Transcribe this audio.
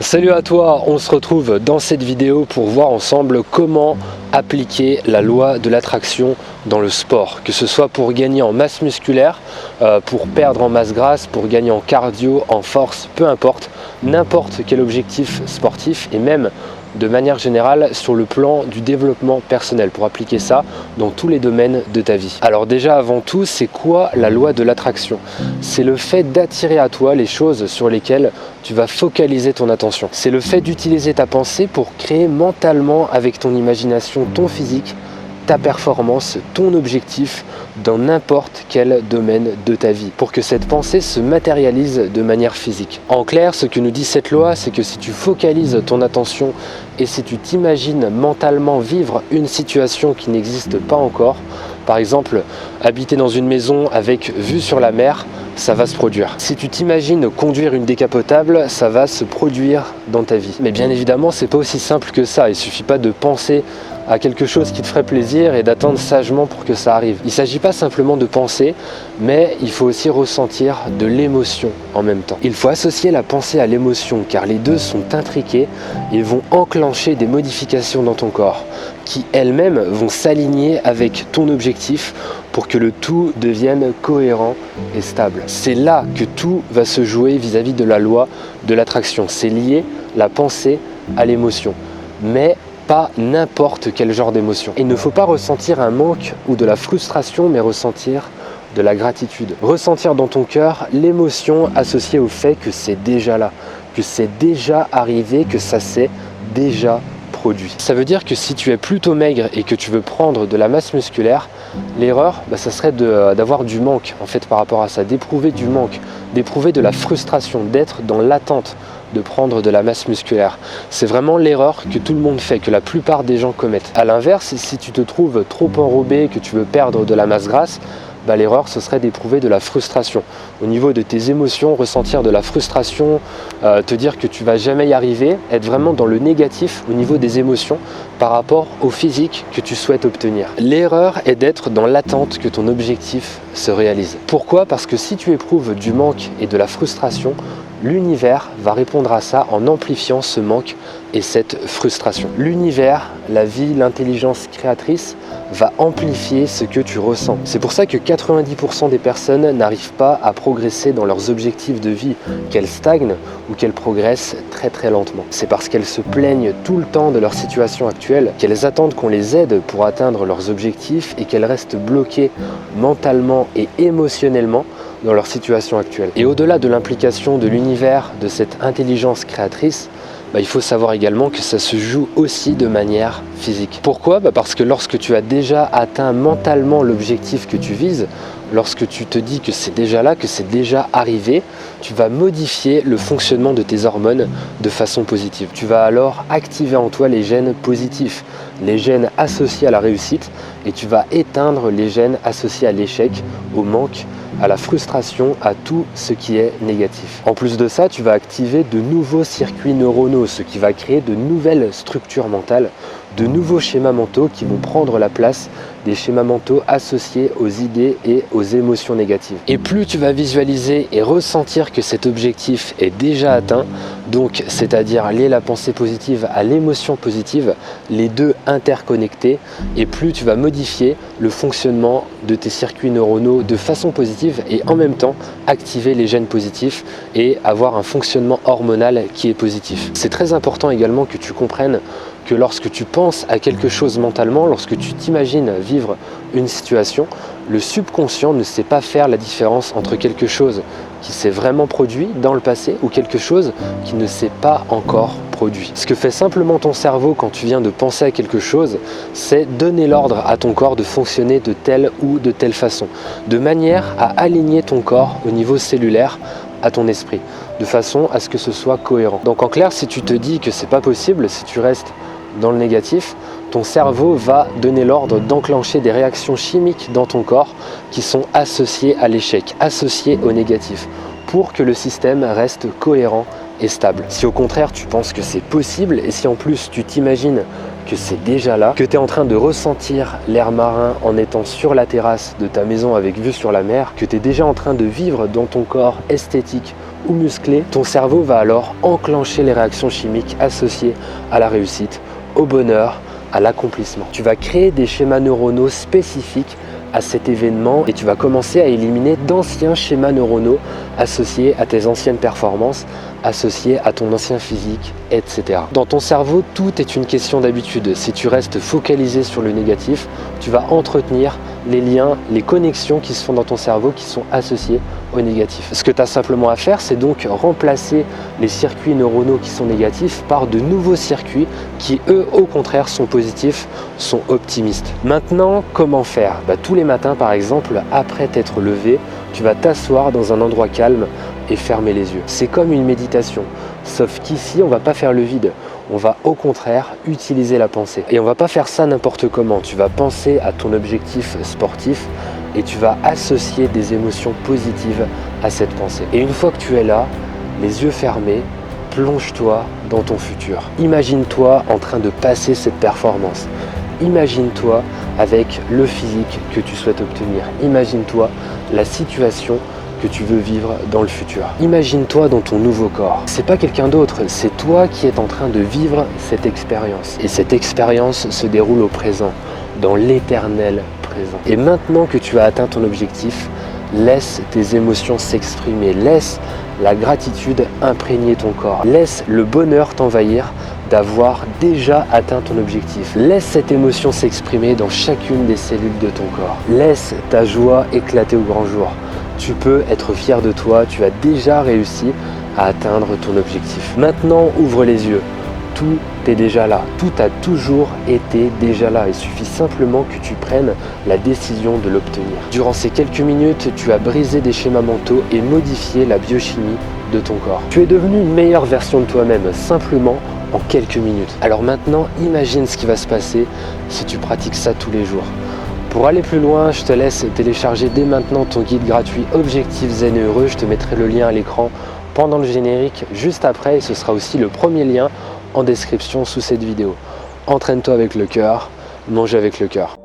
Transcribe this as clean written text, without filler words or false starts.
Salut à toi, on se retrouve dans cette vidéo pour voir ensemble comment appliquer la loi de l'attraction dans le sport, que ce soit pour gagner en masse musculaire, pour perdre en masse grasse, pour gagner en cardio, en force, peu importe, n'importe quel objectif sportif et même de manière générale sur le plan du développement personnel, pour appliquer ça dans tous les domaines de ta vie. Alors déjà avant tout, c'est quoi la loi de l'attraction? C'est le fait d'attirer à toi les choses sur lesquelles tu vas focaliser ton attention. C'est le fait d'utiliser ta pensée pour créer mentalement avec ton imagination, ton physique, ta performance, ton objectif dans n'importe quel domaine de ta vie pour que cette pensée se matérialise de manière physique. En clair, ce que nous dit cette loi, c'est que si tu focalises ton attention et si tu t'imagines mentalement vivre une situation qui n'existe pas encore, par exemple, habiter dans une maison avec vue sur la mer, ça va se produire. Si tu t'imagines conduire une décapotable, ça va se produire dans ta vie. Mais bien évidemment, c'est pas aussi simple que ça. Il suffit pas de penser à quelque chose qui te ferait plaisir et d'attendre sagement pour que ça arrive. Il ne s'agit pas simplement de penser, mais il faut aussi ressentir de l'émotion en même temps. Il faut associer la pensée à l'émotion, car les deux sont intriqués et vont enclencher des modifications dans ton corps, qui elles-mêmes vont s'aligner avec ton objectif pour que le tout devienne cohérent et stable. C'est là que tout va se jouer vis-à-vis de la loi de l'attraction. C'est lié la pensée à l'émotion. Mais pas n'importe quel genre d'émotion. Il ne faut pas ressentir un manque ou de la frustration, mais ressentir de la gratitude. Ressentir dans ton cœur l'émotion associée au fait que c'est déjà là, que c'est déjà arrivé, que ça s'est déjà produit. Ça veut dire que si tu es plutôt maigre et que tu veux prendre de la masse musculaire, l'erreur, ça serait d'avoir du manque en fait par rapport à ça, d'éprouver du manque, d'éprouver de la frustration, d'être dans l'attente de prendre de la masse musculaire. C'est vraiment l'erreur que tout le monde fait, que la plupart des gens commettent. A l'inverse, si tu te trouves trop enrobé, que tu veux perdre de la masse grasse, l'erreur ce serait d'éprouver de la frustration. Au niveau de tes émotions, ressentir de la frustration, te dire que tu vas jamais y arriver, être vraiment dans le négatif au niveau des émotions par rapport au physique que tu souhaites obtenir. L'erreur est d'être dans l'attente que ton objectif se réalise. Pourquoi? Parce que si tu éprouves du manque et de la frustration, l'univers va répondre à ça en amplifiant ce manque et cette frustration. L'univers, la vie, l'intelligence créatrice va amplifier ce que tu ressens. C'est pour ça que 90% des personnes n'arrivent pas à progresser dans leurs objectifs de vie, qu'elles stagnent ou qu'elles progressent très très lentement. C'est parce qu'elles se plaignent tout le temps de leur situation actuelle, qu'elles attendent qu'on les aide pour atteindre leurs objectifs et qu'elles restent bloquées mentalement et émotionnellement dans leur situation actuelle. Et au-delà de l'implication de l'univers, de cette intelligence créatrice, il faut savoir également que ça se joue aussi de manière physique. Pourquoi? Parce que lorsque tu as déjà atteint mentalement l'objectif que tu vises, lorsque tu te dis que c'est déjà là, que c'est déjà arrivé, tu vas modifier le fonctionnement de tes hormones de façon positive. Tu vas alors activer en toi les gènes positifs, les gènes associés à la réussite, et tu vas éteindre les gènes associés à l'échec, au manque, à la frustration, à tout ce qui est négatif. En plus de ça, tu vas activer de nouveaux circuits neuronaux, ce qui va créer de nouvelles structures mentales, de nouveaux schémas mentaux qui vont prendre la place des schémas mentaux associés aux idées et aux émotions négatives. Et plus tu vas visualiser et ressentir que cet objectif est déjà atteint, donc c'est-à-dire lier la pensée positive à l'émotion positive, les deux interconnectés, et plus tu vas modifier le fonctionnement de tes circuits neuronaux de façon positive et en même temps activer les gènes positifs et avoir un fonctionnement hormonal qui est positif. C'est très important également que tu comprennes que lorsque tu penses à quelque chose mentalement, lorsque tu t'imagines vivre une situation, le subconscient ne sait pas faire la différence entre quelque chose qui s'est vraiment produit dans le passé ou quelque chose qui ne s'est pas encore produit. Ce que fait simplement ton cerveau quand tu viens de penser à quelque chose, c'est donner l'ordre à ton corps de fonctionner de telle ou de telle façon, de manière à aligner ton corps au niveau cellulaire à ton esprit, de façon à ce que ce soit cohérent. Donc en clair, si tu te dis que c'est pas possible, si tu restes dans le négatif, ton cerveau va donner l'ordre d'enclencher des réactions chimiques dans ton corps qui sont associées à l'échec, associées au négatif, pour que le système reste cohérent et stable. Si au contraire tu penses que c'est possible et si en plus tu t'imagines que c'est déjà là, que tu es en train de ressentir l'air marin en étant sur la terrasse de ta maison avec vue sur la mer, que tu es déjà en train de vivre dans ton corps esthétique ou musclé, ton cerveau va alors enclencher les réactions chimiques associées à la réussite, au bonheur, à l'accomplissement. Tu vas créer des schémas neuronaux spécifiques à cet événement et tu vas commencer à éliminer d'anciens schémas neuronaux associés à tes anciennes performances, associés à ton ancien physique, etc. Dans ton cerveau, tout est une question d'habitude. Si tu restes focalisé sur le négatif, tu vas entretenir les liens, les connexions qui se font dans ton cerveau qui sont associées au négatif. Ce que tu as simplement à faire, c'est donc remplacer les circuits neuronaux qui sont négatifs par de nouveaux circuits qui, eux, au contraire, sont positifs, sont optimistes. Maintenant, comment faire? Tous les matins, par exemple, après t'être levé, tu vas t'asseoir dans un endroit calme et fermer les yeux. C'est comme une méditation, sauf qu'ici, on ne va pas faire le vide. On va au contraire utiliser la pensée. Et on ne va pas faire ça n'importe comment. Tu vas penser à ton objectif sportif et tu vas associer des émotions positives à cette pensée. Et une fois que tu es là, les yeux fermés, plonge-toi dans ton futur. Imagine-toi en train de passer cette performance. Imagine-toi avec le physique que tu souhaites obtenir. Imagine-toi la situation que tu veux vivre dans le futur. Imagine-toi dans ton nouveau corps. C'est pas quelqu'un d'autre, c'est toi qui es en train de vivre cette expérience. Et cette expérience se déroule au présent, dans l'éternel présent. Et maintenant que tu as atteint ton objectif, laisse tes émotions s'exprimer, laisse la gratitude imprégner ton corps, laisse le bonheur t'envahir d'avoir déjà atteint ton objectif. Laisse cette émotion s'exprimer dans chacune des cellules de ton corps. Laisse ta joie éclater au grand jour. Tu peux être fier de toi, tu as déjà réussi à atteindre ton objectif. Maintenant, ouvre les yeux. Tout est déjà là. Tout a toujours été déjà là. Il suffit simplement que tu prennes la décision de l'obtenir. Durant ces quelques minutes, tu as brisé des schémas mentaux et modifié la biochimie de ton corps. Tu es devenu une meilleure version de toi-même, simplement en quelques minutes. Alors maintenant, imagine ce qui va se passer si tu pratiques ça tous les jours. Pour aller plus loin, je te laisse télécharger dès maintenant ton guide gratuit Objectif Zen et Heureux. Je te mettrai le lien à l'écran pendant le générique, juste après, et ce sera aussi le premier lien en description sous cette vidéo. Entraîne-toi avec le cœur, mange avec le cœur.